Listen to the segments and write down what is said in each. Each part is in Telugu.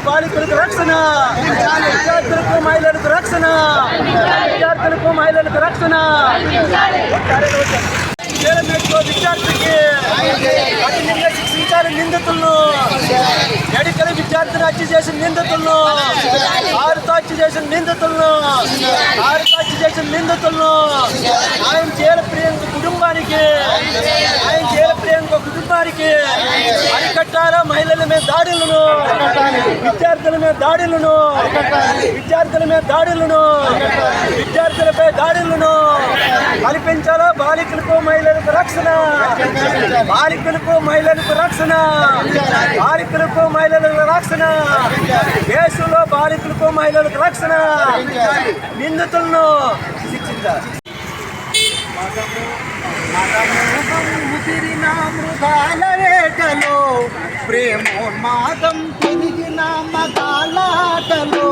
బాలికలకు రక్షణ, విద్యార్థులకు మహిళలకు రక్షణ, విద్యార్థులకు మహిళలకు రక్షణ. విద్యార్థికి కఠినంగా శిక్షించాలి నిందితులను. మెడికల్ విద్యార్థిని హత్య చేసిన నిందితులను, ఆరుతో హత్య చేసిన నిందితులను, ఆయన చేయాలి ప్రియాంక కుటుంబానికి, అరికట్టాల మహిళల మీద దాడులను, విద్యార్థులపై దాడులను కల్పించాలా. బాలికలకు మహిళలకు రక్షణ, దేశంలో బాలికలకు మహిళలకు రక్షణ, నిందితులను శిక్షించాలి. ముదిరిన మృగాల వేటలో ప్రేమోన్మాదం తిరిగిన మగాలాటలో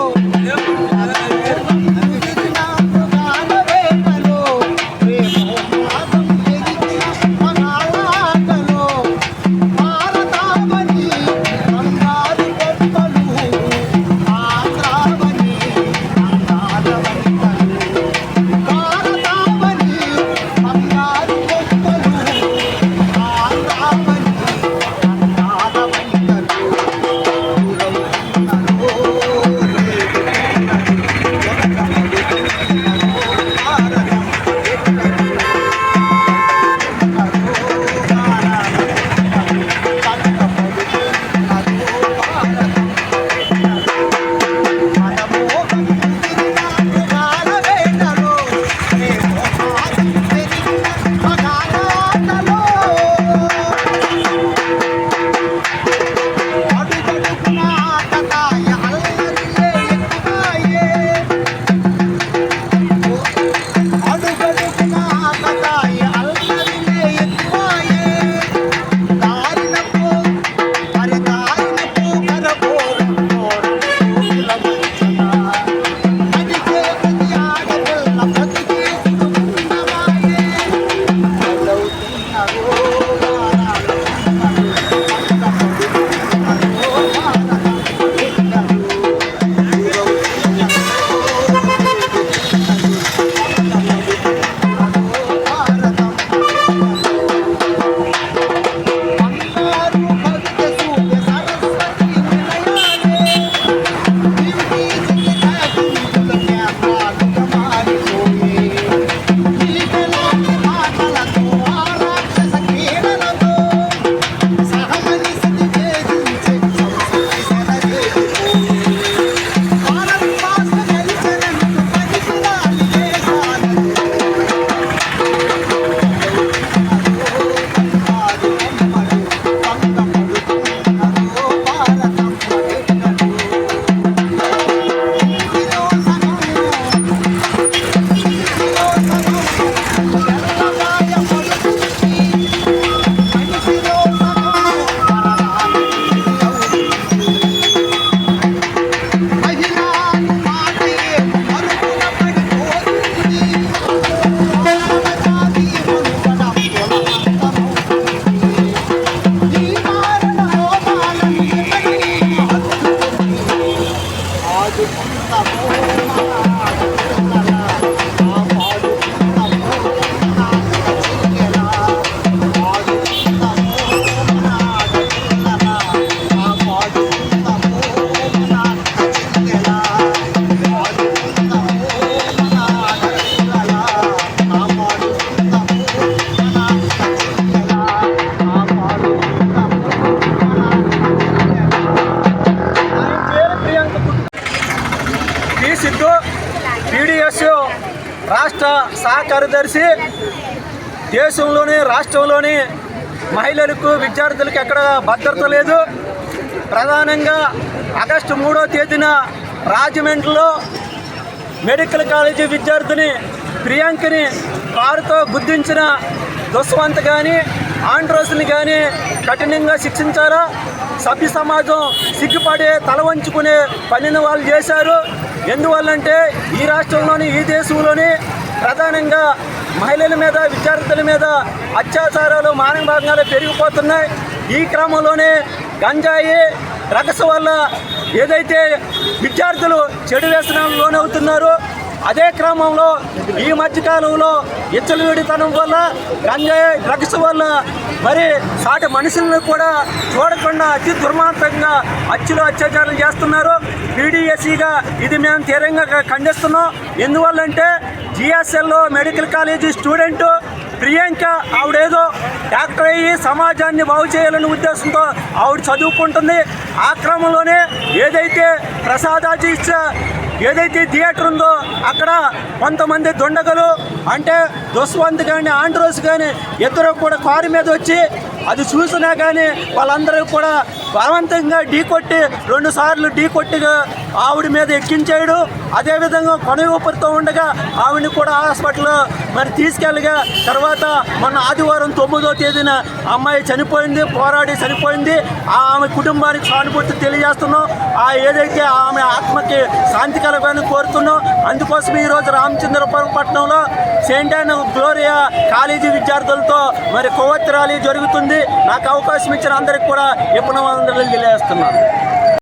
రాష్ట్ర సహ కార్యదర్శి దేశంలోని రాష్ట్రంలోని మహిళలకు విద్యార్థులకు ఎక్కడ భద్రత లేదు. ప్రధానంగా ఆగస్టు 3వ తేదీన రాజమండ్రిలో మెడికల్ కాలేజీ విద్యార్థిని ప్రియాంకని కారుతో గుద్దించిన దుష్వంత్ కానీ ఆండ్రోస్ని కానీ కఠినంగా శిక్షించారా. సభ్య సమాజం సిగ్గుపడే తల వంచుకునే పనిని వాళ్ళు చేశారు. ఎందువల్లంటే ఈ రాష్ట్రంలోని ఈ దేశంలోని ప్రధానంగా మహిళల మీద విద్యార్థుల మీద అత్యాచారాలు మానవభంగాలు పెరిగిపోతున్నాయి. ఈ క్రమంలోనే గంజాయి డ్రగ్స్ వల్ల ఏదైతే విద్యార్థులు చెడు వ్యసనాలు లోనవుతున్నారో అదే క్రమంలో ఈ మధ్యకాలంలో విచ్చలవిడితనం వల్ల గంజాయి డ్రగ్స్ వల్ల మరి సాటి మనుషులను కూడా చూడకుండా అతి దుర్మార్గంగా హత్యలు అత్యాచారాలు చేస్తున్నారు. పీడీఎస్సీగా ఇది మేము తీవ్రంగా ఖండిస్తున్నాం. ఎందువల్లంటే జిఎస్ఎల్లో మెడికల్ కాలేజీ స్టూడెంటు ప్రియాంక ఆవిడేదో డాక్టర్ అయ్యి సమాజాన్ని బాగు చేయాలనే ఉద్దేశంతో ఆవిడ చదువుకుంటుంది. ఆ క్రమంలోనే ఏదైతే ప్రసాదాజీ ఏదైతే థియేటర్ ఉందో అక్కడ కొంతమంది దుండగలు అంటే దుష్వంత్ కానీ ఆండ్రోస్ కానీ ఇద్దరు కూడా కారు మీద వచ్చి అది చూసినా కానీ వాళ్ళందరూ కూడా బలవంతంగా ఢీకొట్టి 2 సార్లు ఢీకొట్టిగా ఆవిడ మీద ఎక్కించాడు. అదేవిధంగా కొన ఊపిరితో ఉండగా ఆవిడని కూడా హాస్పిటల్లో మరి తీసుకెళ్ళగా తర్వాత మొన్న ఆదివారం 9వ తేదీన అమ్మాయి చనిపోయింది, పోరాడి చనిపోయింది. ఆమె కుటుంబానికి సానుభూతి తెలియజేస్తున్నాం. ఏదైతే ఆమె ఆత్మకి శాంతి కలగాలని కోరుతున్నాం. అందుకోసం ఈరోజు రామచంద్రపురం పట్టణంలో సెయింట్ యాన్ గ్లోరియా కాలేజీ విద్యార్థులతో మరి కొవ్వొత్తి ర్యాలీ జరుగుతుంది. నాకు అవకాశం ఇచ్చిన అందరికి కూడా ఇప్పుడు తెలియజేస్తున్నాను.